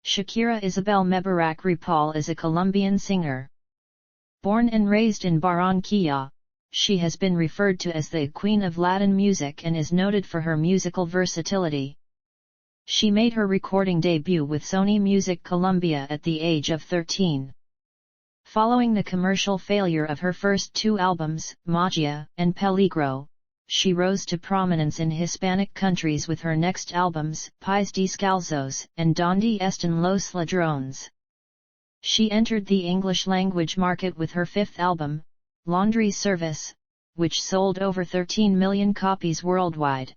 Shakira Isabel Mebarak Ripoll is a Colombian singer. Born and raised in Barranquilla, she has been referred to as the Queen of Latin music and is noted for her musical versatility. She made her recording debut with Sony Music Colombia at the age of 13. Following the commercial failure of her first two albums, Magia and Peligro, she rose to prominence in Hispanic countries with her next albums, Pies Descalzos and Donde Están los Ladrones. She entered the English-language market with her fifth album, Laundry Service, which sold over 13 million copies worldwide.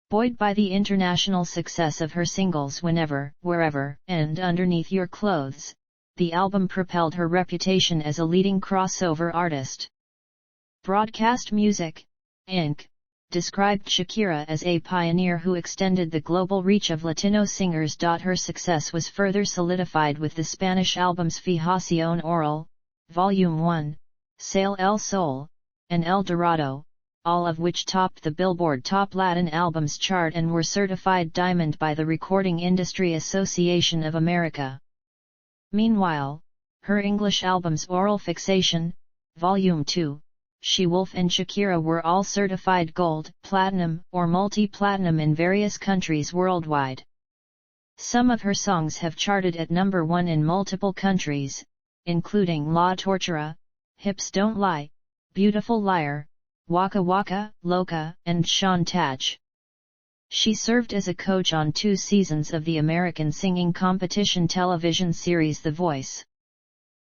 Buoyed by the international success of her singles Whenever, Wherever, and Underneath Your Clothes, the album propelled her reputation as a leading crossover artist. Broadcast Music, Inc., described Shakira as a pioneer who extended the global reach of Latino singers. Her success was further solidified with the Spanish albums Fijación Oral, Volume 1, Sale El Sol, and El Dorado, all of which topped the Billboard Top Latin Albums chart and were certified diamond by the Recording Industry Association of America. Meanwhile, her English albums Oral Fixation, Volume 2, She Wolf and Shakira were all certified gold, platinum, or multi-platinum in various countries worldwide. Some of her songs have charted at number 1 in multiple countries, including La Tortura, Hips Don't Lie, Beautiful Liar, Waka Waka, Loca, and Chantage. She served as a coach on 2 seasons of the American singing competition television series The Voice.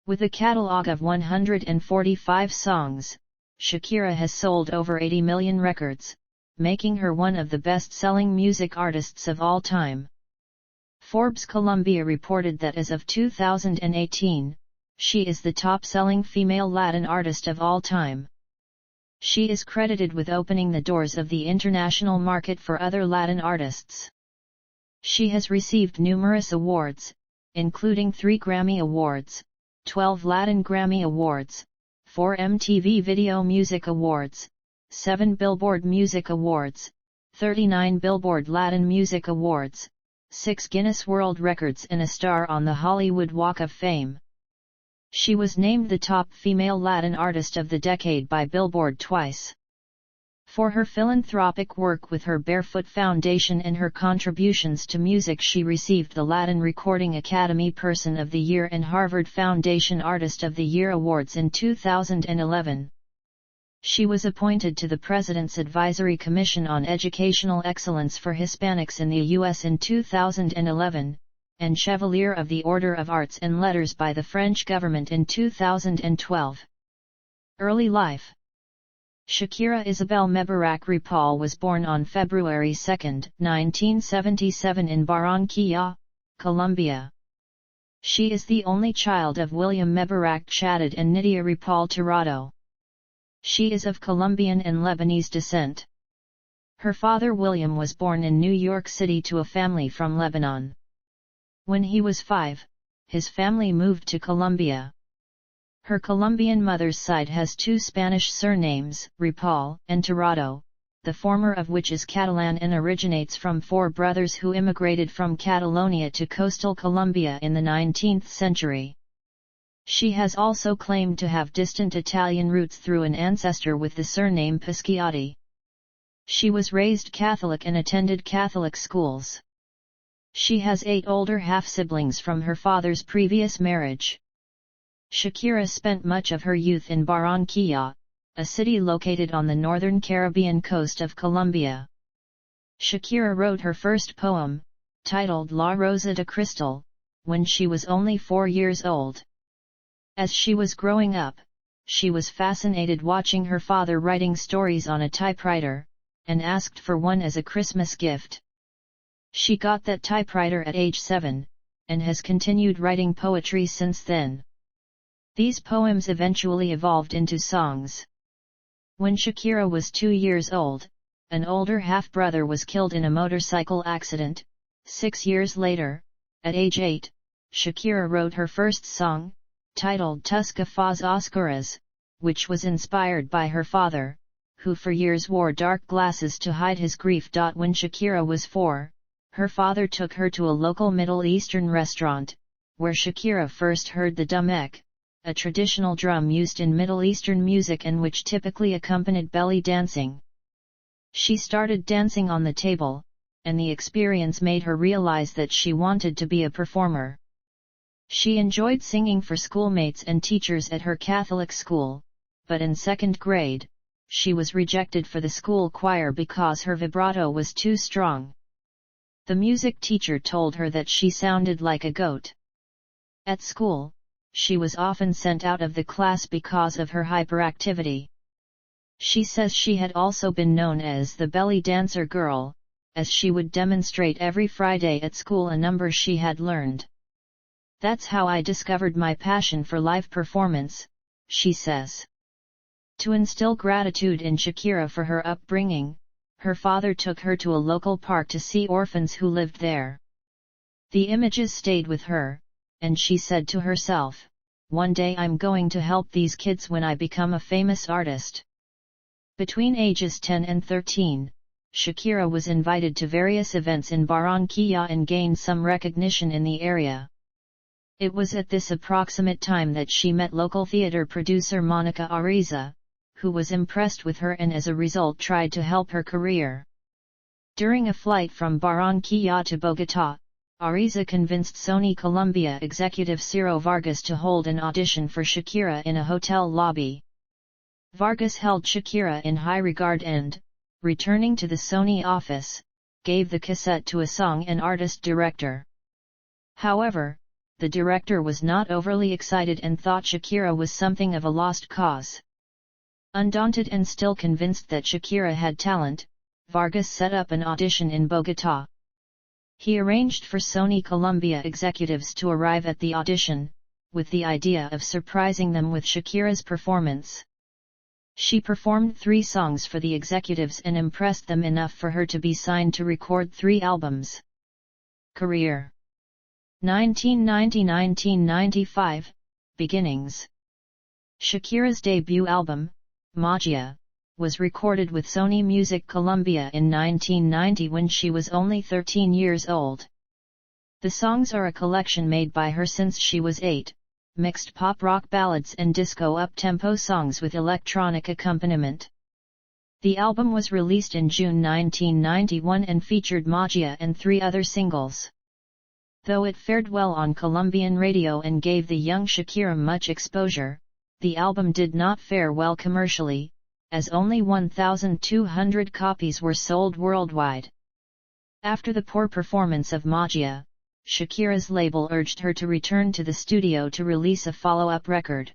With a catalog of 145 songs, Shakira has sold over 80 million records, making her one of the best-selling music artists of all time. Forbes Colombia reported that as of 2018, she is the top-selling female Latin artist of all time. She is credited with opening the doors of the international market for other Latin artists. She has received numerous awards, including 3 Grammy Awards, 12 Latin Grammy Awards, 4 MTV Video Music Awards, 7 Billboard Music Awards, 39 Billboard Latin Music Awards, 6 Guinness World Records and a star on the Hollywood Walk of Fame. She was named the top female Latin artist of the decade by Billboard twice. For her philanthropic work with her Barefoot Foundation and her contributions to music, she received the Latin Recording Academy Person of the Year and Harvard Foundation Artist of the Year awards in 2011. She was appointed to the President's Advisory Commission on Educational Excellence for Hispanics in the U.S. in 2011, and Chevalier of the Order of Arts and Letters by the French government in 2012. Early life. Shakira Isabel Mebarak Ripoll was born on February 2, 1977 in Barranquilla, Colombia. She is the only child of William Mebarak Chadid and Nydia Ripoll Tirado. She is of Colombian and Lebanese descent. Her father William was born in New York City to a family from Lebanon. When he was 5, his family moved to Colombia. Her Colombian mother's side has 2 Spanish surnames, Ripoll and Tirado, the former of which is Catalan and originates from 4 brothers who immigrated from Catalonia to coastal Colombia in the 19th century. She has also claimed to have distant Italian roots through an ancestor with the surname Pisciotti. She was raised Catholic and attended Catholic schools. She has 8 older half-siblings from her father's previous marriage. Shakira spent much of her youth in Barranquilla, a city located on the northern Caribbean coast of Colombia. Shakira wrote her first poem, titled La Rosa de Cristal, when she was only 4 years old. As she was growing up, she was fascinated watching her father writing stories on a typewriter, and asked for one as a Christmas gift. She got that typewriter at age 7, and has continued writing poetry since then. These poems eventually evolved into songs. When Shakira was 2 years old, an older half-brother was killed in a motorcycle accident. 6 years later, at age 8, Shakira wrote her first song, titled Tus Gafas Oscuras, which was inspired by her father, who for years wore dark glasses to hide his grief. When Shakira was 4, her father took her to a local Middle Eastern restaurant, where Shakira first heard the dumek, a traditional drum used in Middle Eastern music and which typically accompanied belly dancing. She started dancing on the table, and the experience made her realize that she wanted to be a performer. She enjoyed singing for schoolmates and teachers at her Catholic school, but in second grade, she was rejected for the school choir because her vibrato was too strong. The music teacher told her that she sounded like a goat. At school, she was often sent out of the class because of her hyperactivity. She says she had also been known as the belly dancer girl, as she would demonstrate every Friday at school a number she had learned. "That's how I discovered my passion for live performance," she says. To instill gratitude in Shakira for her upbringing, her father took her to a local park to see orphans who lived there. The images stayed with her, and she said to herself, "One day I'm going to help these kids when I become a famous artist." Between ages 10 and 13, Shakira was invited to various events in Barranquilla and gained some recognition in the area. It was at this approximate time that she met local theater producer Monica Ariza, who was impressed with her and as a result tried to help her career. During a flight from Barranquilla to Bogotá, Ariza convinced Sony Colombia executive Ciro Vargas to hold an audition for Shakira in a hotel lobby. Vargas held Shakira in high regard and, returning to the Sony office, gave the cassette to a song and artist director. However, the director was not overly excited and thought Shakira was something of a lost cause. Undaunted and still convinced that Shakira had talent, Vargas set up an audition in Bogotá. He arranged for Sony Colombia executives to arrive at the audition, with the idea of surprising them with Shakira's performance. She performed 3 songs for the executives and impressed them enough for her to be signed to record 3 albums. Career 1990–1995, Beginnings. Shakira's debut album, Magia, was recorded with Sony Music Colombia in 1990 when she was only 13 years old. The songs are a collection made by her since she was 8, mixed pop-rock ballads and disco up-tempo songs with electronic accompaniment. The album was released in June 1991 and featured Magia and 3 other singles. Though it fared well on Colombian radio and gave the young Shakira much exposure, the album did not fare well commercially, as only 1,200 copies were sold worldwide. After the poor performance of Magia, Shakira's label urged her to return to the studio to release a follow-up record.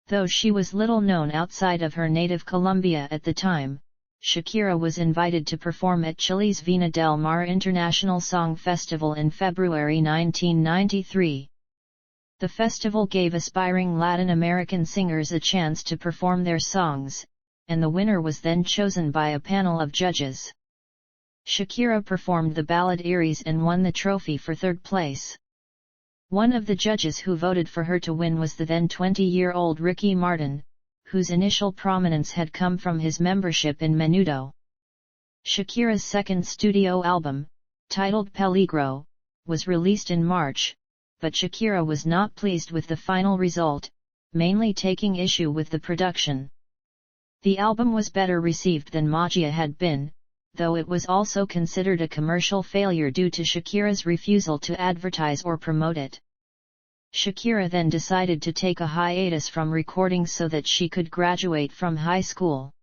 Though she was little known outside of her native Colombia at the time, Shakira was invited to perform at Chile's Vina del Mar International Song Festival in February 1993. The festival gave aspiring Latin American singers a chance to perform their songs, and the winner was then chosen by a panel of judges. Shakira performed the ballad Iris and won the trophy for 3rd place. One of the judges who voted for her to win was the then 20-year-old Ricky Martin, whose initial prominence had come from his membership in Menudo. Shakira's second studio album, titled Peligro, was released in March, but Shakira was not pleased with the final result, mainly taking issue with the production. The album was better received than Magia had been, though it was also considered a commercial failure due to Shakira's refusal to advertise or promote it. Shakira then decided to take a hiatus from recording so that she could graduate from high school.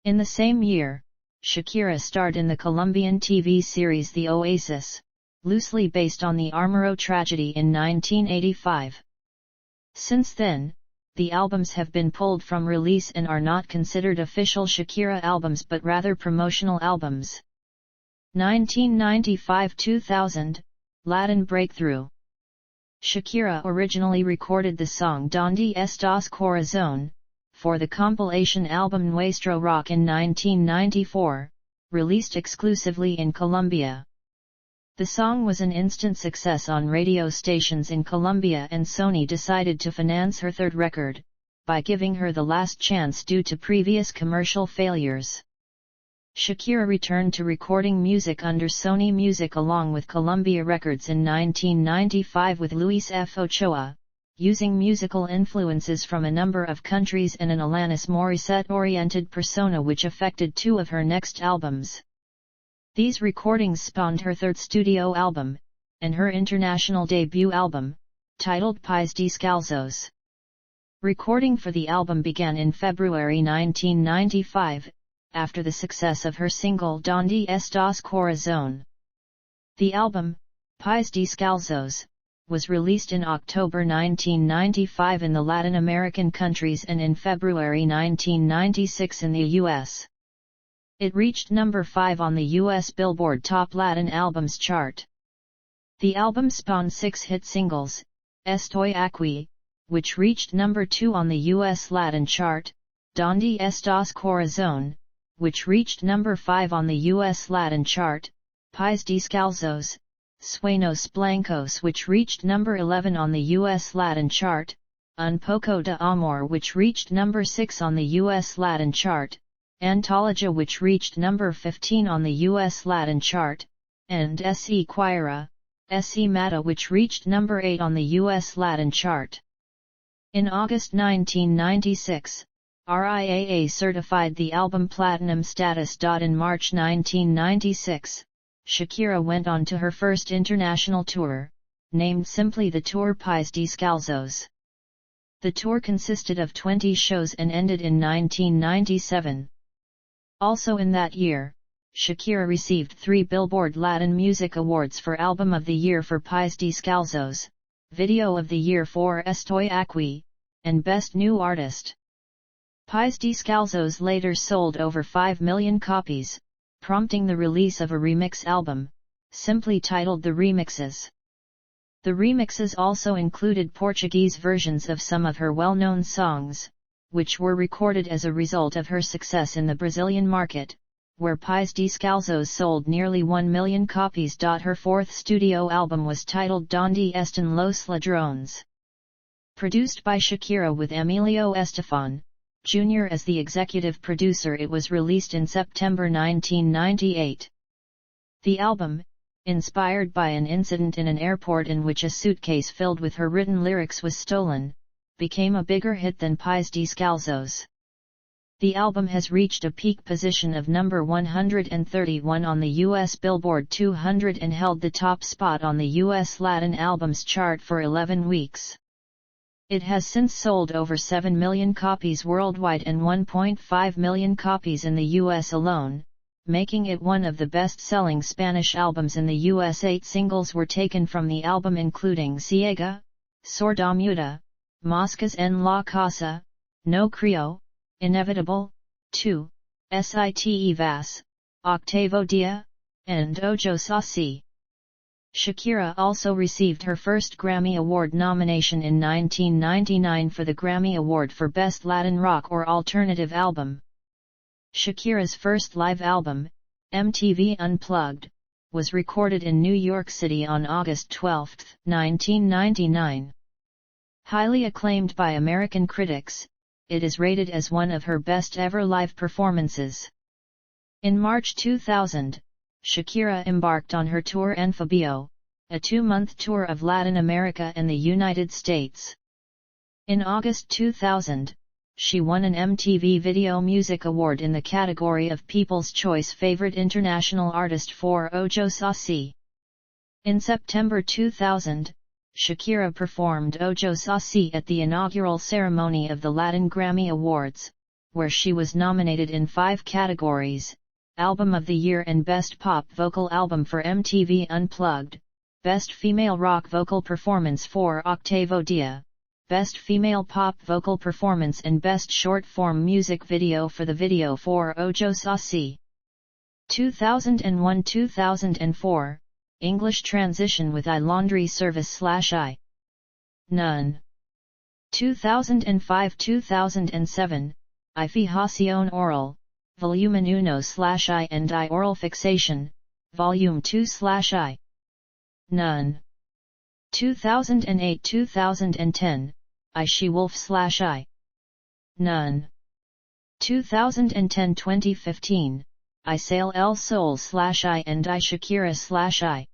In the same year, Shakira starred in the Colombian TV series The Oasis, loosely based on the Armero tragedy in 1985. Since then, the albums have been pulled from release and are not considered official Shakira albums but rather promotional albums. 1995–2000, Latin Breakthrough. Shakira originally recorded the song Donde Estás Corazón, for the compilation album Nuestro Rock in 1994, released exclusively in Colombia. The song was an instant success on radio stations in Colombia and Sony decided to finance her 3rd record, by giving her the last chance due to previous commercial failures. Shakira returned to recording music under Sony Music along with Columbia Records in 1995 with Luis F. Ochoa, using musical influences from a number of countries and an Alanis Morissette-oriented persona which affected two of her next albums. These recordings spawned her third studio album, and her international debut album, titled Pais Descalzos. Recording for the album began in February 1995, after the success of her single Donde Estás Corazón. The album, Pais Descalzos, was released in October 1995 in the Latin American countries and in February 1996 in the US. It reached number 5 on the US Billboard Top Latin Albums chart. The album spawned 6 hit singles, Estoy Aquí, which reached number 2 on the US Latin chart, Donde Estás Corazón, which reached number 5 on the US Latin chart, Pais Descalzos, Sueños Blancos which reached number 11 on the US Latin chart, Un Poco de Amor which reached number 6 on the US Latin chart, Antologia which reached number 15 on the US Latin chart, and Se Quira, Se Mata which reached number 8 on the US Latin chart. In August 1996, RIAA certified the album platinum status. In March 1996, Shakira went on to her first international tour, named simply the Tour Pais Descalzos. The tour consisted of 20 shows and ended in 1997. Also in that year, Shakira received 3 Billboard Latin Music Awards for Album of the Year for Pais Descalzos, Video of the Year for Estoy Aquí, and Best New Artist. Pais Descalzos later sold over 5 million copies, prompting the release of a remix album, simply titled The Remixes. The remixes also included Portuguese versions of some of her well-known songs, which were recorded as a result of her success in the Brazilian market, where Pais Descalzos sold nearly 1 million copies. Her fourth studio album was titled Donde Están los Ladrones. Produced by Shakira with Emilio Estefan Jr. as the executive producer, it was released in September 1998. The album, inspired by an incident in an airport in which a suitcase filled with her written lyrics was stolen, became a bigger hit than Pais Descalzos. The album has reached a peak position of number 131 on the US Billboard 200 and held the top spot on the US Latin Albums chart for 11 weeks. It has since sold over 7 million copies worldwide and 1.5 million copies in the US alone, making it one of the best-selling Spanish albums in the US. 8 singles were taken from the album including Ciega, Sordomuda, Moscas en la Casa, No Creo, Inevitable, 2, Site Vas, Octavo Dia, and Ojos Así. Shakira also received her first Grammy Award nomination in 1999 for the Grammy Award for Best Latin Rock or Alternative Album. Shakira's first live album, MTV Unplugged, was recorded in New York City on August 12, 1999. Highly acclaimed by American critics, it is rated as one of her best ever live performances. In March 2000, Shakira embarked on her tour Enfabio, a 2-month tour of Latin America and the United States. In August 2000, she won an MTV Video Music Award in the category of People's Choice Favorite International Artist for Ojos Así. In September 2000, Shakira performed Ojos Así at the inaugural ceremony of the Latin Grammy Awards, where she was nominated in 5 categories: Album of the Year and Best Pop Vocal Album for MTV Unplugged, Best Female Rock Vocal Performance for Octavo Dia, Best Female Pop Vocal Performance and Best Short-Form Music Video for the video for Ojos Así. 2001-2004, English transition with I Laundry Service / None. 2005-2007, I Fijación Oral, Volumen 1/I and I Oral Fixation, Volume 2/I. None. 2008-2010, I She Wolf / None. 2010-2015, Isabel El Sol /I and I Shakira /I.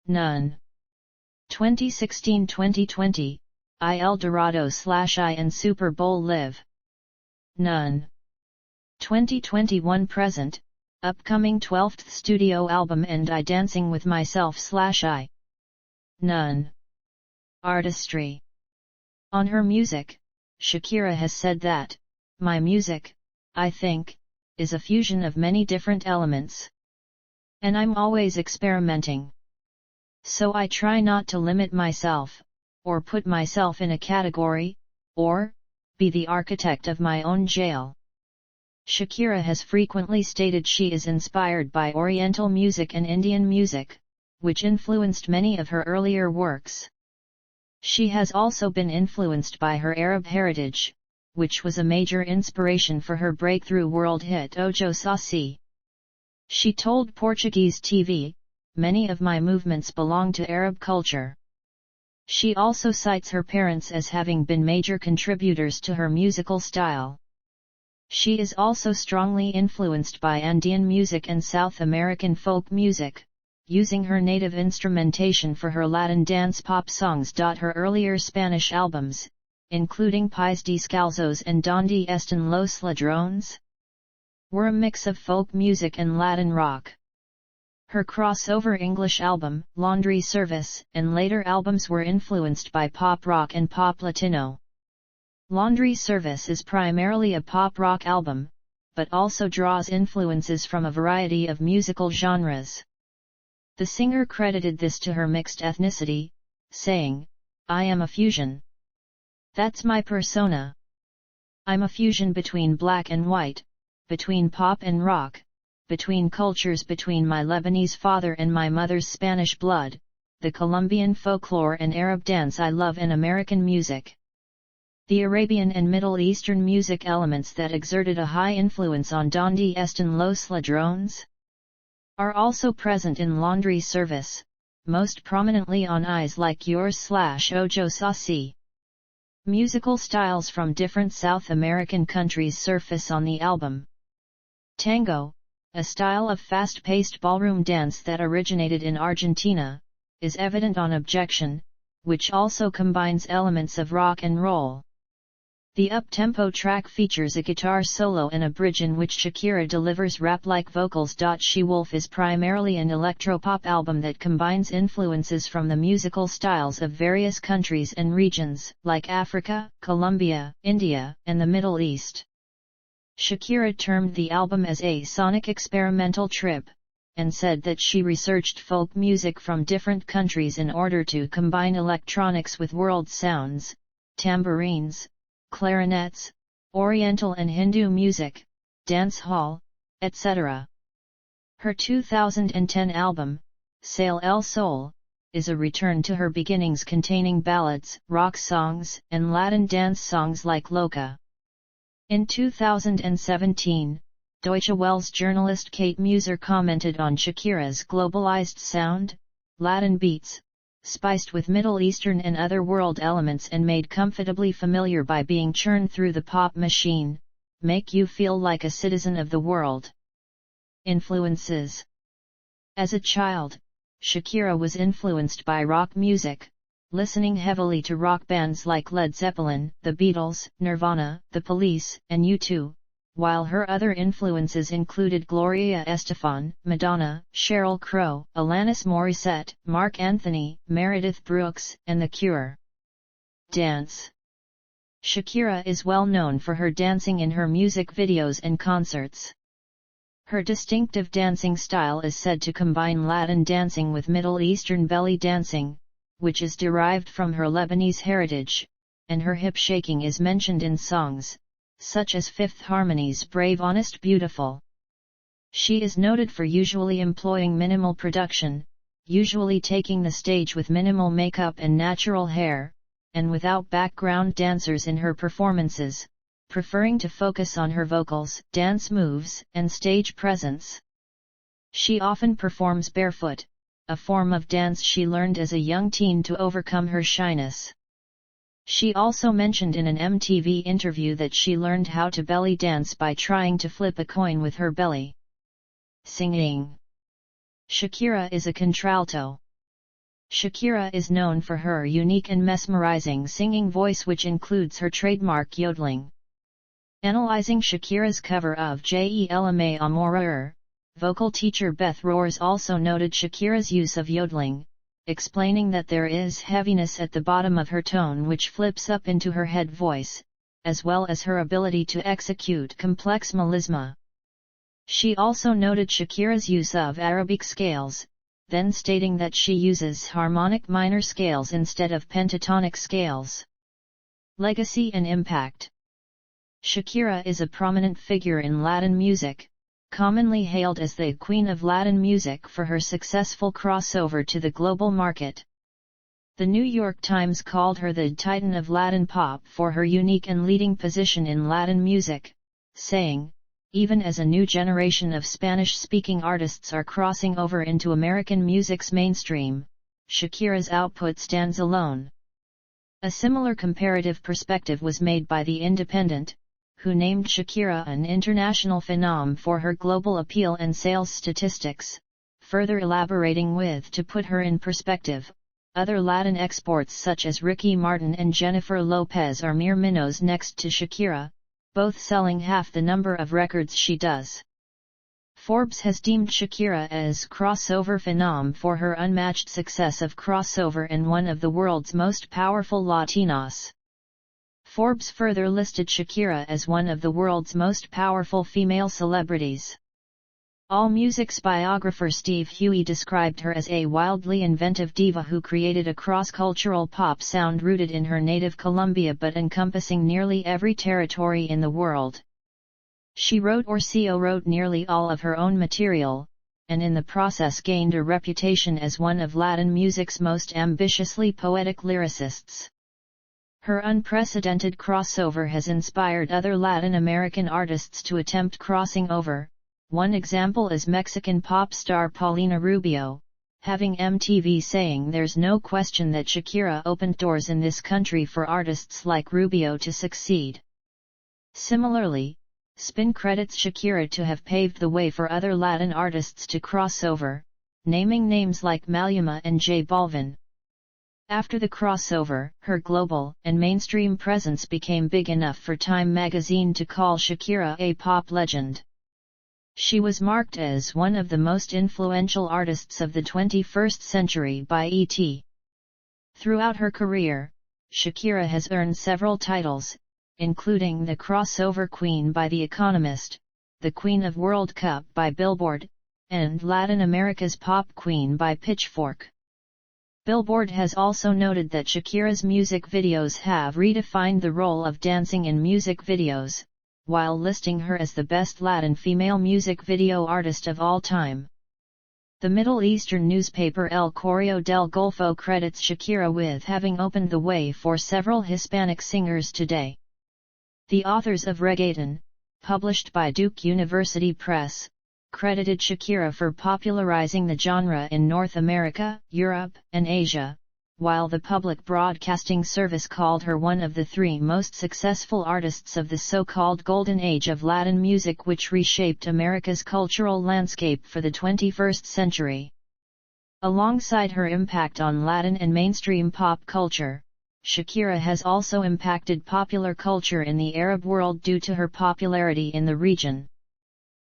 None. 2016-2020, I El Dorado /I and Super Bowl Live. None. 2021 present, upcoming 12th studio album and I Dancing with Myself /I. None. Artistry. On her music, Shakira has said that, "My music, I think, is a fusion of many different elements. And I'm always experimenting. So I try not to limit myself, or put myself in a category, or be the architect of my own jail." Shakira has frequently stated she is inspired by Oriental music and Indian music, which influenced many of her earlier works. She has also been influenced by her Arab heritage, which was a major inspiration for her breakthrough world hit Ojo Sasi. She told Portuguese TV, "Many of my movements belong to Arab culture." She also cites her parents as having been major contributors to her musical style. She is also strongly influenced by Andean music and South American folk music, using her native instrumentation for her Latin dance pop songs. Her earlier Spanish albums, including Pais Descalzos and Donde Están los Ladrones, were a mix of folk music and Latin rock. Her crossover English album, Laundry Service, and later albums were influenced by pop rock and pop Latino. Laundry Service is primarily a pop rock album, but also draws influences from a variety of musical genres. The singer credited this to her mixed ethnicity, saying, "I am a fusion. That's my persona. I'm a fusion between black and white, between pop and rock, between cultures, between my Lebanese father and my mother's Spanish blood, the Colombian folklore and Arab dance I love, and American music." The Arabian and Middle Eastern music elements that exerted a high influence on Donde Están los Ladrones are also present in Laundry Service, most prominently on Eyes Like Yours /Ojo Sasi. Musical styles from different South American countries surface on the album. Tango, a style of fast-paced ballroom dance that originated in Argentina, is evident on Objection, which also combines elements of rock and roll. The up-tempo track features a guitar solo and a bridge in which Shakira delivers rap-like vocals. She Wolf is primarily an electropop album that combines influences from the musical styles of various countries and regions, like Africa, Colombia, India, and the Middle East. Shakira termed the album as a sonic experimental trip, and said that she researched folk music from different countries in order to combine electronics with world sounds, tambourines, clarinets, Oriental and Hindu music, dance hall, etc. Her 2010 album, Sale El Sol, is a return to her beginnings, containing ballads, rock songs, and Latin dance songs like Loca. In 2017, Deutsche Welle's journalist Kate Muser commented on Shakira's globalized sound, Latin beats, spiced with Middle Eastern and other world elements and made comfortably familiar by being churned through the pop machine, make you feel like a citizen of the world. Influences. As a child, Shakira was influenced by rock music, listening heavily to rock bands like Led Zeppelin, The Beatles, Nirvana, The Police, and U2, while her other influences included Gloria Estefan, Madonna, Sheryl Crow, Alanis Morissette, Mark Anthony, Meredith Brooks, and The Cure. Dance. Shakira is well known for her dancing in her music videos and concerts. Her distinctive dancing style is said to combine Latin dancing with Middle Eastern belly dancing, which is derived from her Lebanese heritage, and her hip shaking is mentioned in songs, such as Fifth Harmony's Brave Honest Beautiful. She is noted for usually employing minimal production, usually taking the stage with minimal makeup and natural hair, and without background dancers in her performances, preferring to focus on her vocals, dance moves, and stage presence. She often performs barefoot, a form of dance she learned as a young teen to overcome her shyness. She also mentioned in an MTV interview that she learned how to belly dance by trying to flip a coin with her belly. Singing. Shakira is a contralto. Shakira is known for her unique and mesmerizing singing voice, which includes her trademark yodeling. Analyzing Shakira's cover of Jelme Amoureux, vocal teacher Beth Roars also noted Shakira's use of yodeling, explaining that there is heaviness at the bottom of her tone which flips up into her head voice, as well as her ability to execute complex melisma. She also noted Shakira's use of Arabic scales, then stating that she uses harmonic minor scales instead of pentatonic scales. Legacy and impact. Shakira is a prominent figure in Latin music, commonly hailed as the Queen of Latin music for her successful crossover to the global market. The New York Times called her the Titan of Latin pop for her unique and leading position in Latin music, saying, "Even as a new generation of Spanish-speaking artists are crossing over into American music's mainstream, Shakira's output stands alone." A similar comparative perspective was made by The Independent, who named Shakira an international phenom for her global appeal and sales statistics, further elaborating with, to put her in perspective, other Latin exports such as Ricky Martin and Jennifer Lopez are mere minnows next to Shakira, both selling half the number of records she does. Forbes has deemed Shakira as crossover phenom for her unmatched success of crossover and one of the world's most powerful Latinas. Forbes further listed Shakira as one of the world's most powerful female celebrities. AllMusic's biographer Steve Huey described her as a wildly inventive diva who created a cross-cultural pop sound rooted in her native Colombia but encompassing nearly every territory in the world. She wrote or co-wrote nearly all of her own material, and in the process gained a reputation as one of Latin music's most ambitiously poetic lyricists. Her unprecedented crossover has inspired other Latin American artists to attempt crossing over. One example is Mexican pop star Paulina Rubio, having MTV saying there's no question that Shakira opened doors in this country for artists like Rubio to succeed. Similarly, Spin credits Shakira to have paved the way for other Latin artists to cross over, naming names like Maluma and J Balvin. After the crossover, her global and mainstream presence became big enough for Time magazine to call Shakira a pop legend. She was marked as one of the most influential artists of the 21st century by E.T. Throughout her career, Shakira has earned several titles, including the Crossover Queen by The Economist, the Queen of World Cup by Billboard, and Latin America's Pop Queen by Pitchfork. Billboard has also noted that Shakira's music videos have redefined the role of dancing in music videos, while listing her as the best Latin female music video artist of all time. The Middle Eastern newspaper El Correo del Golfo credits Shakira with having opened the way for several Hispanic singers today. The authors of Reggaeton, published by Duke University Press, credited Shakira for popularizing the genre in North America, Europe, and Asia, while the Public Broadcasting Service called her one of the three most successful artists of the so-called Golden Age of Latin music, which reshaped America's cultural landscape for the 21st century. Alongside her impact on Latin and mainstream pop culture, Shakira has also impacted popular culture in the Arab world due to her popularity in the region.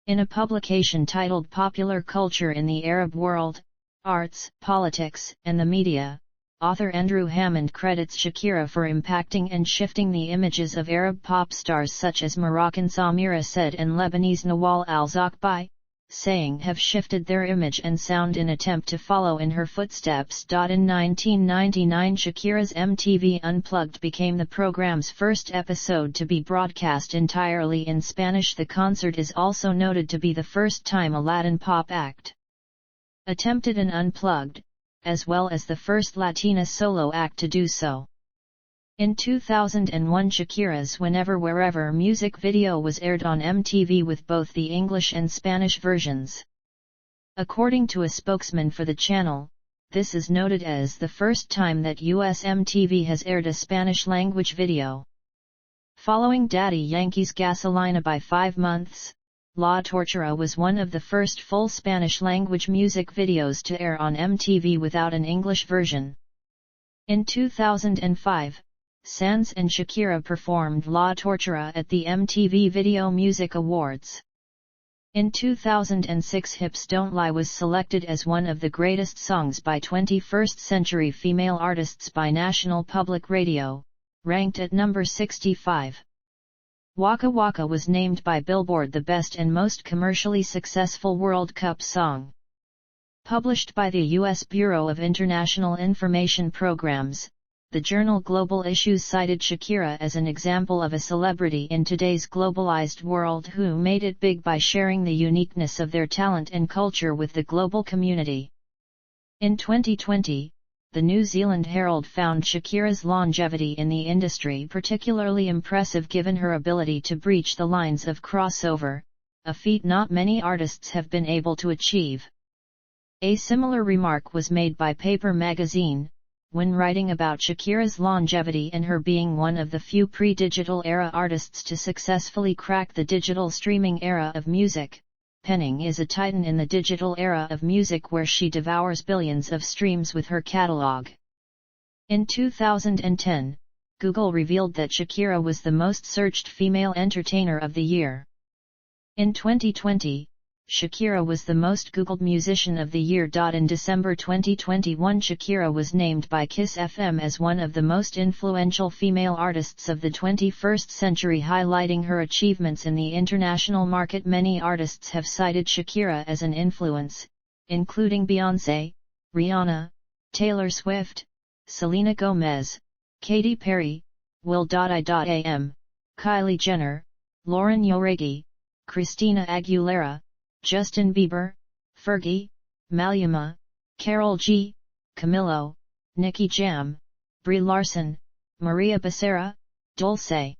In a publication titled Popular Culture in the Arab World, Arts, Politics, and the Media, author Andrew Hammond credits Shakira for impacting and shifting the images of Arab pop stars such as Moroccan Samira Said and Lebanese Nawal al-Zakbi, saying have shifted their image and sound in attempt to follow in her footsteps. In 1999, Shakira's MTV Unplugged became the program's first episode to be broadcast entirely in Spanish. The concert is also noted to be the first time a Latin pop act attempted an Unplugged, as well as the first Latina solo act to do so. In 2001, Shakira's Whenever Wherever music video was aired on MTV with both the English and Spanish versions. According to a spokesman for the channel, this is noted as the first time that US MTV has aired a Spanish-language video. Following Daddy Yankee's Gasolina by 5 months, La Tortura was one of the first full Spanish-language music videos to air on MTV without an English version. In 2005, Sanz and Shakira performed La Tortura at the MTV Video Music Awards. In 2006, Hips Don't Lie was selected as one of the greatest songs by 21st century female artists by National Public Radio, ranked at number 65. Waka Waka was named by Billboard the best and most commercially successful World Cup song. Published by the U.S. Bureau of International Information Programs, the journal Global Issues cited Shakira as an example of a celebrity in today's globalized world who made it big by sharing the uniqueness of their talent and culture with the global community. In 2020, the New Zealand Herald found Shakira's longevity in the industry particularly impressive given her ability to breach the lines of crossover, a feat not many artists have been able to achieve. A similar remark was made by Paper magazine, when writing about Shakira's longevity and her being one of the few pre-digital era artists to successfully crack the digital streaming era of music. Penning is a titan in the digital era of music where she devours billions of streams with her catalog. In 2010, Google revealed that Shakira was the most searched female entertainer of the year. In 2020, Shakira was the most Googled musician of the year. In December 2021, Shakira was named by Kiss FM as one of the most influential female artists of the 21st century, highlighting her achievements in the international market. Many artists have cited Shakira as an influence, including Beyoncé, Rihanna, Taylor Swift, Selena Gomez, Katy Perry, Will.I.am, Kylie Jenner, Lauren Joregi, Christina Aguilera, Justin Bieber, Fergie, Maluma, Karol G, Camilo, Nicki Jam, Brie Larson, Maria Becerra, Dulce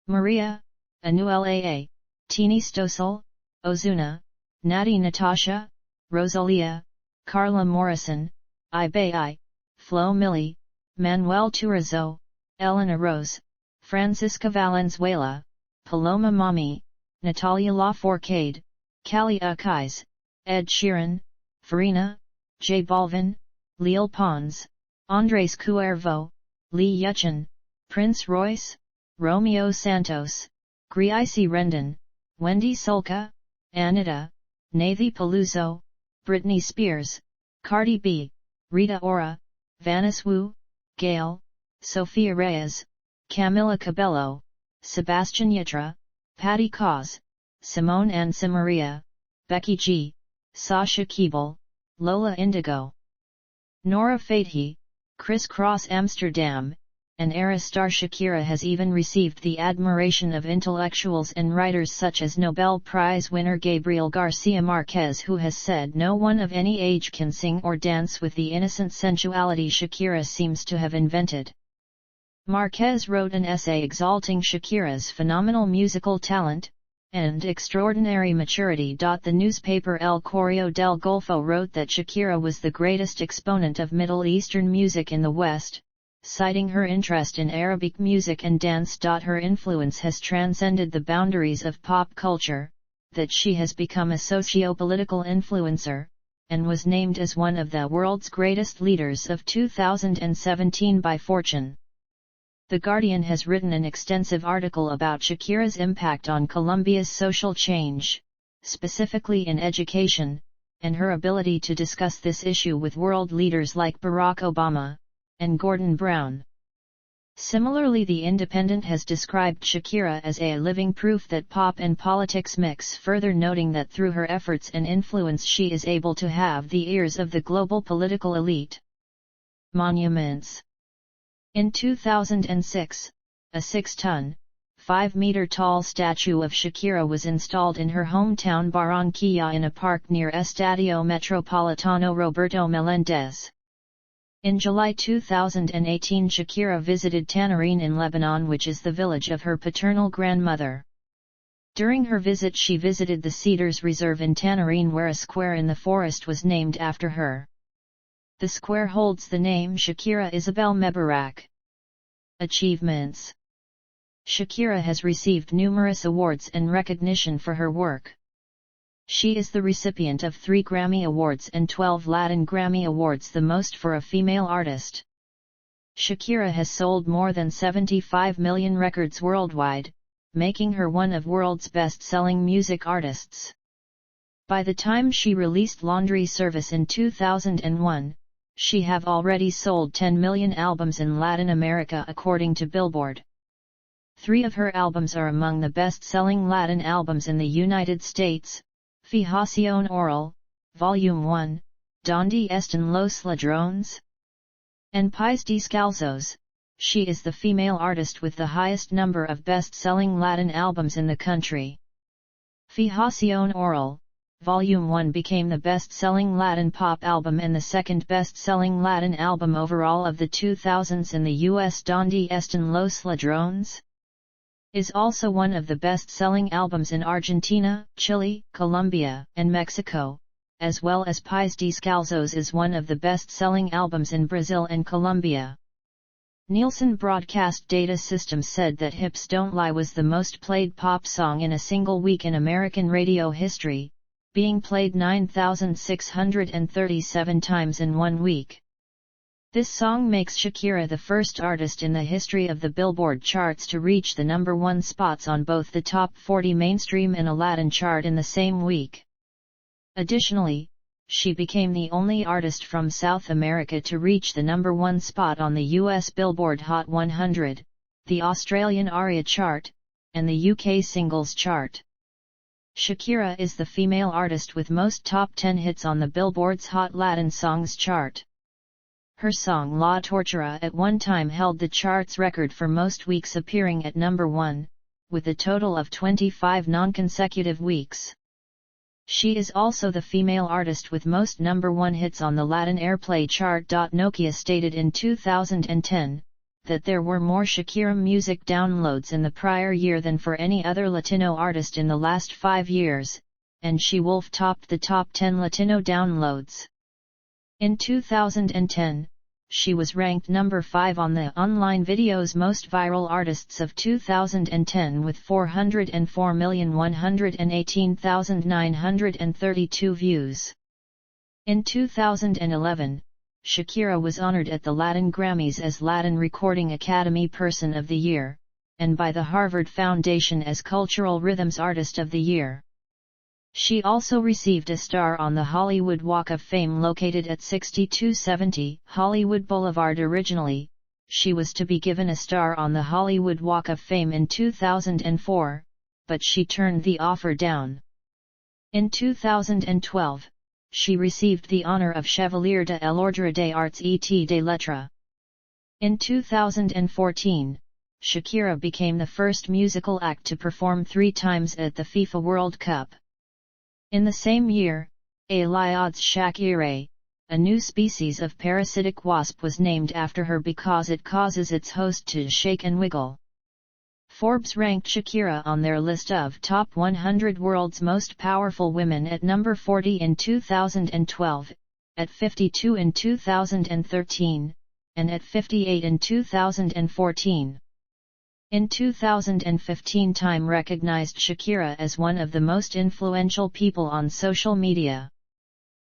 Maria, Anuel, Tini Stossel, Ozuna, Natti Natasha, Rosalia, Carla Morrison, Ibai, Flo Milli, Manuel Turizo, Elena Rose, Francisca Valenzuela, Paloma Mami, Natalia Lafourcade, Callie Ukais, Ed Sheeran, Farina, J Balvin, Lil Pons, Andres Cuervo, Lee Yuchen, Prince Royce, Romeo Santos, Gracie Rendon, Wendy Sulca, Anita, Nathy Peluso, Britney Spears, Cardi B, Rita Ora, Vanessa Wu, Gayle, Sofia Reyes, Camila Cabello, Sebastian Yatra, Patty Cos, Simone Maria, Becky G, Sasha Keeble, Lola Indigo, Nora Fatehi, Criss Cross Amsterdam, and era star Shakira has even received the admiration of intellectuals and writers such as Nobel Prize winner Gabriel Garcia Marquez, who has said no one of any age can sing or dance with the innocent sensuality Shakira seems to have invented. Marquez wrote an essay exalting Shakira's phenomenal musical talent and extraordinary maturity. The newspaper El Correo del Golfo wrote that Shakira was the greatest exponent of Middle Eastern music in the West, citing her interest in Arabic music and dance. Her influence has transcended the boundaries of pop culture, that she has become a socio-political influencer, and was named as one of the world's greatest leaders of 2017 by Fortune. The Guardian has written an extensive article about Shakira's impact on Colombia's social change, specifically in education, and her ability to discuss this issue with world leaders like Barack Obama and Gordon Brown. Similarly, The Independent has described Shakira as a living proof that pop and politics mix, further noting that through her efforts and influence she is able to have the ears of the global political elite. Monuments. In 2006, a 6-ton, 5-meter-tall statue of Shakira was installed in her hometown Barranquilla in a park near Estadio Metropolitano Roberto Melendez. In July 2018, Shakira visited Tanarine in Lebanon, which is the village of her paternal grandmother. During her visit she visited the Cedars Reserve in Tanarine, where a square in the forest was named after her. The square holds the name Shakira Isabel Mebarak. Achievements. Shakira has received numerous awards and recognition for her work. She is the recipient of 3 Grammy Awards and 12 Latin Grammy Awards, the most for a female artist. Shakira has sold more than 75 million records worldwide, making her one of world's best-selling music artists. By the time she released Laundry Service in 2001, she have already sold 10 million albums in Latin America according to Billboard. 3 of her albums are among the best-selling Latin albums in the United States: Fijación Oral, Volume 1, Donde Están los Ladrones? And Pies Descalzos. She is the female artist with the highest number of best-selling Latin albums in the country. Fijación Oral, Volume 1 became the best-selling Latin pop album and the second best-selling Latin album overall of the 2000s in the US. Donde Están los Ladrones? Is also one of the best-selling albums in Argentina, Chile, Colombia, and Mexico, as well as Pies Descalzos is one of the best-selling albums in Brazil and Colombia. Nielsen Broadcast Data System said that Hips Don't Lie was the most played pop song in a single week in American radio history, being played 9,637 times in 1 week. This song makes Shakira the first artist in the history of the Billboard charts to reach the number 1 spots on both the top 40 mainstream and a Latin chart in the same week. Additionally, she became the only artist from South America to reach the number 1 spot on the US Billboard Hot 100, the Australian ARIA chart, and the UK Singles chart. Shakira is the female artist with most top 10 hits on the Billboard's Hot Latin Songs chart. Her song La Tortura at one time held the chart's record for most weeks appearing at number 1, with a total of 25 non-consecutive weeks. She is also the female artist with most number 1 hits on the Latin Airplay chart. Nokia stated in 2010, that there were more Shakira music downloads in the prior year than for any other Latino artist in the last 5 years, and She Wolf topped the top 10 Latino downloads. In 2010, she was ranked number 5 on the online video's most viral artists of 2010 with 404,118,932 views. In 2011, Shakira was honored at the Latin Grammys as Latin Recording Academy Person of the Year, and by the Harvard Foundation as Cultural Rhythms Artist of the Year. She also received a star on the Hollywood Walk of Fame located at 6270 Hollywood Boulevard. Originally, she was to be given a star on the Hollywood Walk of Fame in 2004, but she turned the offer down. In 2012, she received the honor of Chevalier de l'Ordre des Arts et des Lettres. In 2014, Shakira became the first musical act to perform 3 times at the FIFA World Cup. In the same year, a Liod's Shakira, a new species of parasitic wasp, was named after her because it causes its host to shake and wiggle. Forbes ranked Shakira on their list of top 100 world's most powerful women at number 40 in 2012, at 52 in 2013, and at 58 in 2014. In 2015, Time recognized Shakira as one of the most influential people on social media.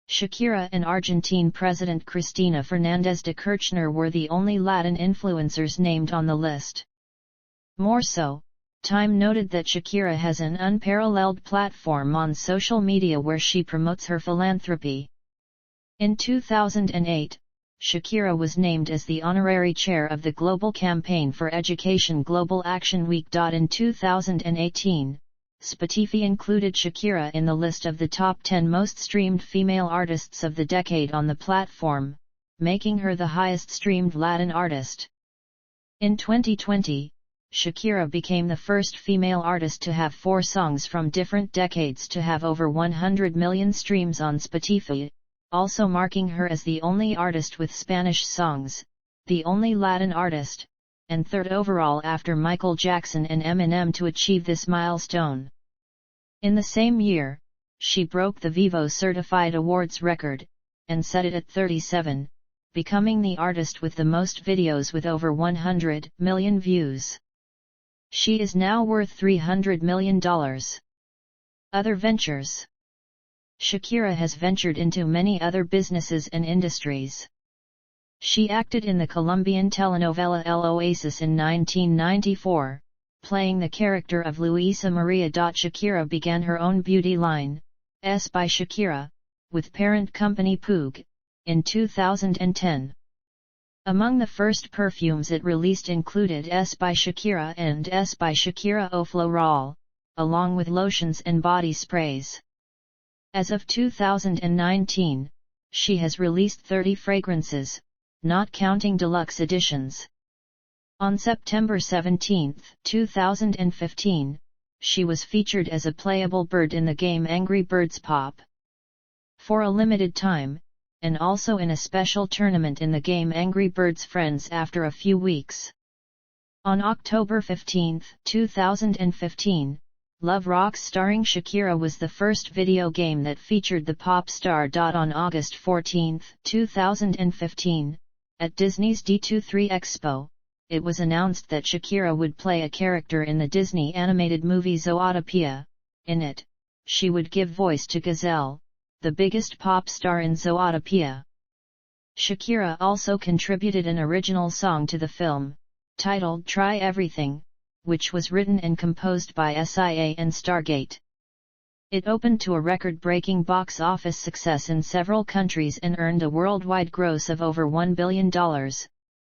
Shakira and Argentine President Cristina Fernández de Kirchner were the only Latin influencers named on the list. More so, Time noted that Shakira has an unparalleled platform on social media where she promotes her philanthropy. In 2008, Shakira was named as the honorary chair of the Global Campaign for Education Global Action Week. In 2018, Spotify included Shakira in the list of the top 10 most streamed female artists of the decade on the platform, making her the highest streamed Latin artist. In 2020, Shakira became the first female artist to have 4 songs from different decades to have over 100 million streams on Spotify, also marking her as the only artist with Spanish songs, the only Latin artist, and third overall after Michael Jackson and Eminem to achieve this milestone. In the same year, she broke the Vivo Certified Awards record, and set it at 37, becoming the artist with the most videos with over 100 million views. She is now worth $300 million. Other ventures. Shakira has ventured into many other businesses and industries. She acted in the Colombian telenovela El Oasis in 1994, playing the character of Luisa Maria. Shakira began her own beauty line, S by Shakira, with parent company Poog, in 2010. Among the first perfumes it released included S by Shakira and S by Shakira Eau Florale, along with lotions and body sprays. As of 2019, she has released 30 fragrances, not counting deluxe editions. On September 17, 2015, she was featured as a playable bird in the game Angry Birds Pop. For a limited time, and also in a special tournament in the game Angry Birds Friends after a few weeks. On October 15, 2015, Love Rocks starring Shakira was the first video game that featured the pop star. On August 14, 2015, at Disney's D23 Expo, it was announced that Shakira would play a character in the Disney animated movie Zootopia. In it, she would give voice to Gazelle, the biggest pop star in Zootopia. Shakira also contributed an original song to the film, titled Try Everything, which was written and composed by SIA and Stargate. It opened to a record-breaking box office success in several countries and earned a worldwide gross of over $1 billion,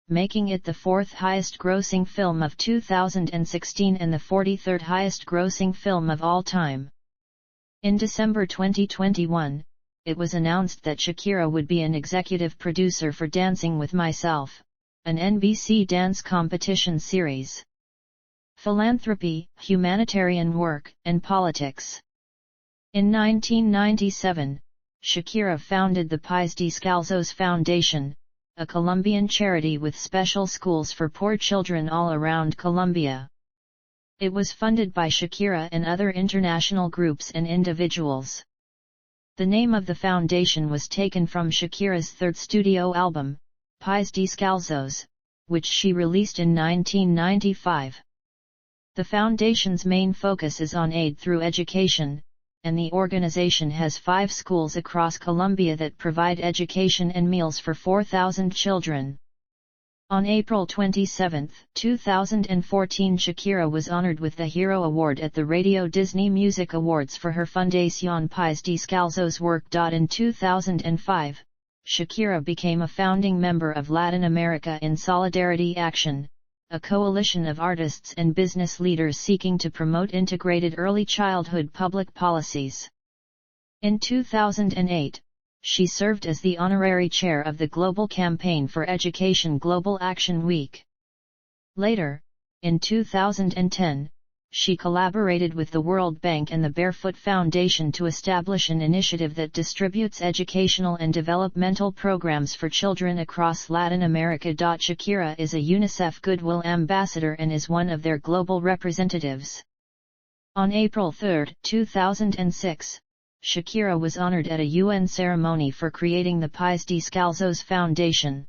making it the fourth highest-grossing film of 2016 and the 43rd highest-grossing film of all time. In December 2021, it was announced that Shakira would be an executive producer for Dancing with Myself, an NBC dance competition series. Philanthropy, humanitarian work, and politics. In 1997, Shakira founded the Pais Descalzos Foundation, a Colombian charity with special schools for poor children all around Colombia. It was funded by Shakira and other international groups and individuals. The name of the foundation was taken from Shakira's third studio album, Pais Descalzos, which she released in 1995. The foundation's main focus is on aid through education, and the organization has 5 schools across Colombia that provide education and meals for 4,000 children. On April 27, 2014, Shakira was honored with the Hero Award at the Radio Disney Music Awards for her Fundación Pais Descalzos work. In 2005, Shakira became a founding member of Latin America in Solidarity Action, a coalition of artists and business leaders seeking to promote integrated early childhood public policies. In 2008, she served as the honorary chair of the Global Campaign for Education Global Action Week. Later, in 2010, she collaborated with the World Bank and the Barefoot Foundation to establish an initiative that distributes educational and developmental programs for children across Latin America. Shakira is a UNICEF Goodwill Ambassador and is one of their global representatives. On April 3, 2006, Shakira was honored at a UN ceremony for creating the Pais Descalzos Foundation.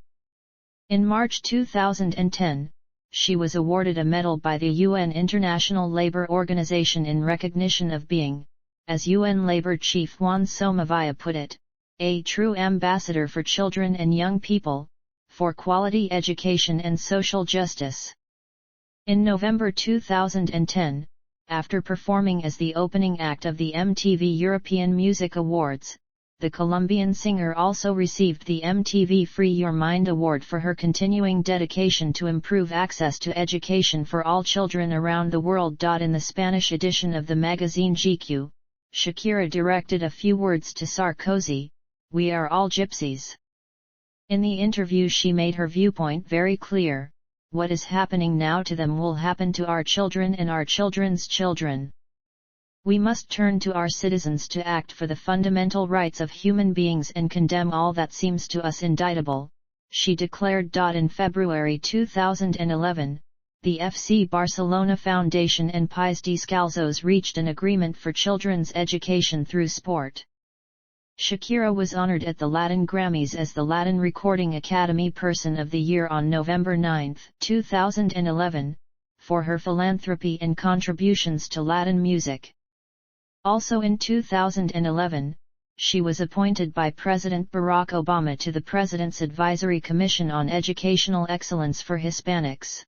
In March 2010, she was awarded a medal by the UN International Labour Organization in recognition of being, as UN Labour Chief Juan Somavia put it, a true ambassador for children and young people, for quality education and social justice. In November 2010, after performing as the opening act of the MTV European Music Awards, the Colombian singer also received the MTV Free Your Mind Award for her continuing dedication to improve access to education for all children around the world. In the Spanish edition of the magazine GQ, Shakira directed a few words to Sarkozy, "We are all gypsies." In the interview she made her viewpoint very clear: what is happening now to them will happen to our children and our children's children. We must turn to our citizens to act for the fundamental rights of human beings and condemn all that seems to us indictable, she declared. In February 2011, the FC Barcelona Foundation and Pais Descalzos reached an agreement for children's education through sport. Shakira was honored at the Latin Grammys as the Latin Recording Academy Person of the Year on November 9, 2011, for her philanthropy and contributions to Latin music. Also in 2011, she was appointed by President Barack Obama to the President's Advisory Commission on Educational Excellence for Hispanics.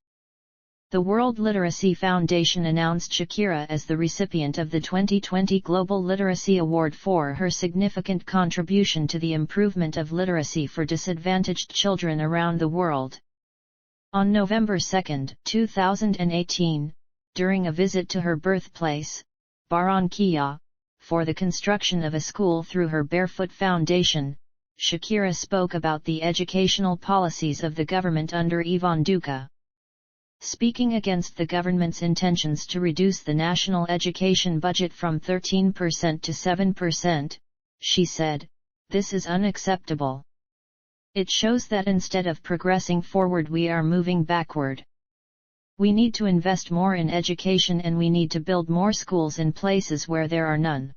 The World Literacy Foundation announced Shakira as the recipient of the 2020 Global Literacy Award for her significant contribution to the improvement of literacy for disadvantaged children around the world. On November 2, 2018, during a visit to her birthplace, Barranquilla, for the construction of a school through her Barefoot Foundation, Shakira spoke about the educational policies of the government under Iván Duque. Speaking against the government's intentions to reduce the national education budget from 13% to 7%, she said, "This is unacceptable. It shows that instead of progressing forward we are moving backward. We need to invest more in education and we need to build more schools in places where there are none."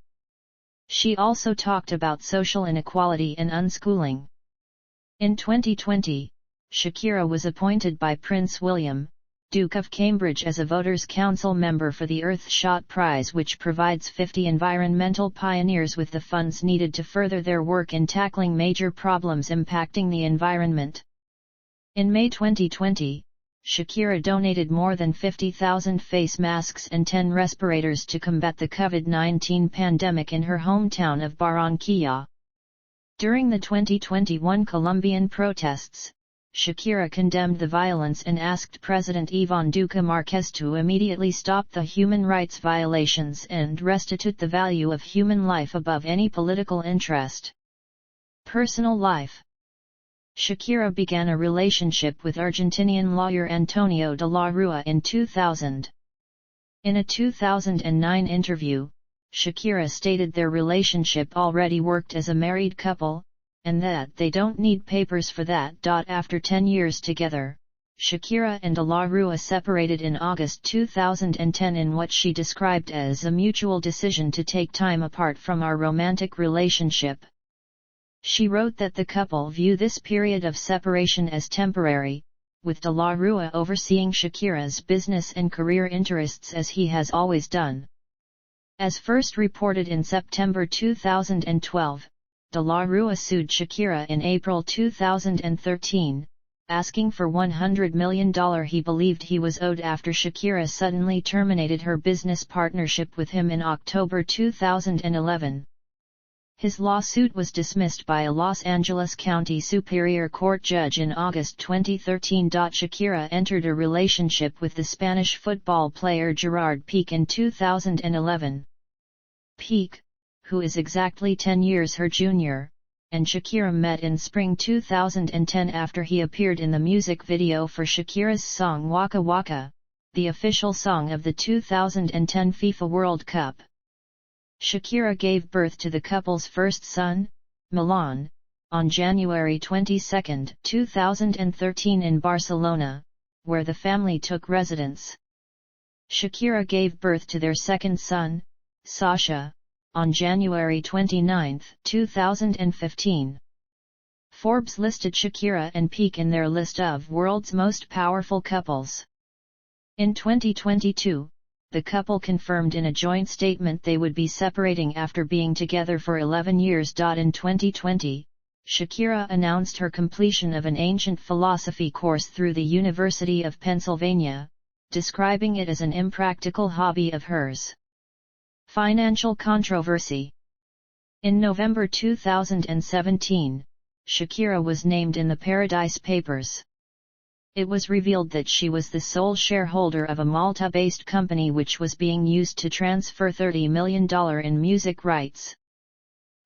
She also talked about social inequality and unschooling. In 2020, Shakira was appointed by Prince William, Duke of Cambridge as a Voters' Council member for the Earthshot Prize, which provides 50 environmental pioneers with the funds needed to further their work in tackling major problems impacting the environment. In May 2020, Shakira donated more than 50,000 face masks and 10 respirators to combat the COVID-19 pandemic in her hometown of Barranquilla. During the 2021 Colombian protests, Shakira condemned the violence and asked President Iván Duque Marquez to immediately stop the human rights violations and restitute the value of human life above any political interest. Personal life. Shakira began a relationship with Argentinian lawyer Antonio de la Rua in 2000. In a 2009 interview, Shakira stated their relationship already worked as a married couple, and that they don't need papers for that. After 10 years together, Shakira and de la Rua separated in August 2010 in what she described as a mutual decision to take time apart from our romantic relationship. She wrote that the couple view this period of separation as temporary, with de la Rua overseeing Shakira's business and career interests as he has always done. As first reported in September 2012, de la Rua sued Shakira in April 2013, asking for $100 million he believed he was owed after Shakira suddenly terminated her business partnership with him in October 2011. His lawsuit was dismissed by a Los Angeles County Superior Court judge in August 2013. Shakira entered a relationship with the Spanish football player Gerard Piqué in 2011. Piqué, who is exactly 10 years her junior, and Shakira met in spring 2010 after he appeared in the music video for Shakira's song Waka Waka, the official song of the 2010 FIFA World Cup. Shakira gave birth to the couple's first son, Milan, on January 22, 2013 in Barcelona, where the family took residence. Shakira gave birth to their second son, Sasha, on January 29, 2015. Forbes listed Shakira and Piqué in their list of world's most powerful couples. In 2022, the couple confirmed in a joint statement they would be separating after being together for 11 years. In 2020, Shakira announced her completion of an ancient philosophy course through the University of Pennsylvania, describing it as an impractical hobby of hers. Financial controversy. In November 2017, Shakira was named in the Paradise Papers. It was revealed that she was the sole shareholder of a Malta-based company which was being used to transfer $30 million in music rights.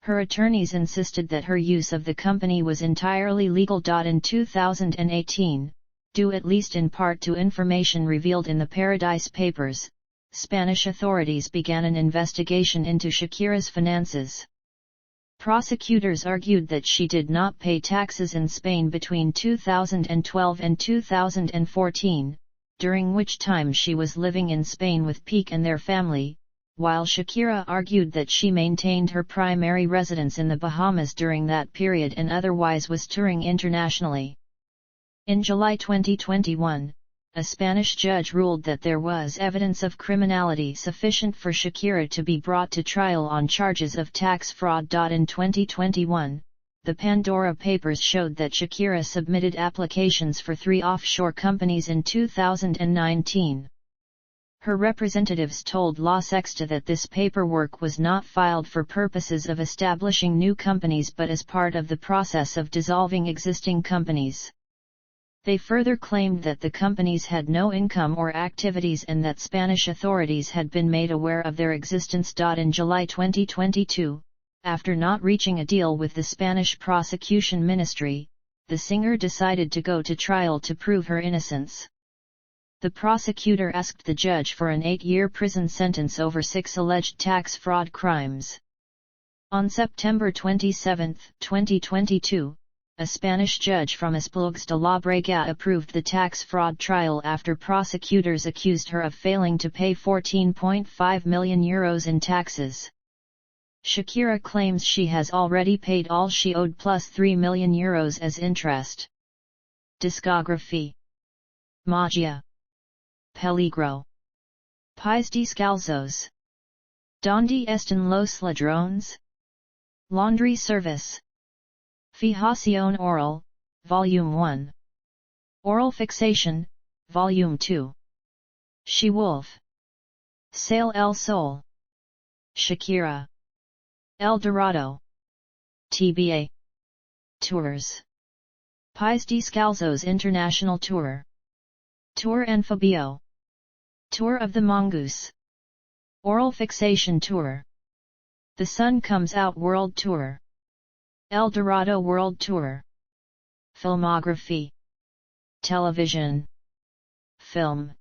Her attorneys insisted that her use of the company was entirely legal. In 2018, due at least in part to information revealed in the Paradise Papers, Spanish authorities began an investigation into Shakira's finances. Prosecutors argued that she did not pay taxes in Spain between 2012 and 2014, during which time she was living in Spain with Piqué and their family, while Shakira argued that she maintained her primary residence in the Bahamas during that period and otherwise was touring internationally. In July 2021, a Spanish judge ruled that there was evidence of criminality sufficient for Shakira to be brought to trial on charges of tax fraud. In 2021, the Pandora Papers showed that Shakira submitted applications for 3 offshore companies in 2019. Her representatives told La Sexta that this paperwork was not filed for purposes of establishing new companies but as part of the process of dissolving existing companies. They further claimed that the companies had no income or activities and that Spanish authorities had been made aware of their existence. In July 2022, after not reaching a deal with the Spanish prosecution ministry, the singer decided to go to trial to prove her innocence. The prosecutor asked the judge for an 8-year prison sentence over 6 alleged tax fraud crimes. On September 27, 2022, a Spanish judge from Esplugues de la Brega approved the tax fraud trial after prosecutors accused her of failing to pay €14.5 million in taxes. Shakira claims she has already paid all she owed plus €3 million as interest. Discography: Magia, Peligro, Pais Descalzos, Donde están los ladrones? Laundry Service, Fijación Oral, Volume 1. Oral Fixation, Volume 2. She-Wolf, Sale el Sol, Shakira, El Dorado, TBA, Tours, Pais Descalzos International Tour, Tour en Fabio, Tour of the Mongoose, Oral Fixation Tour, The Sun Comes Out World Tour, El Dorado World Tour. Filmography: Television, Film.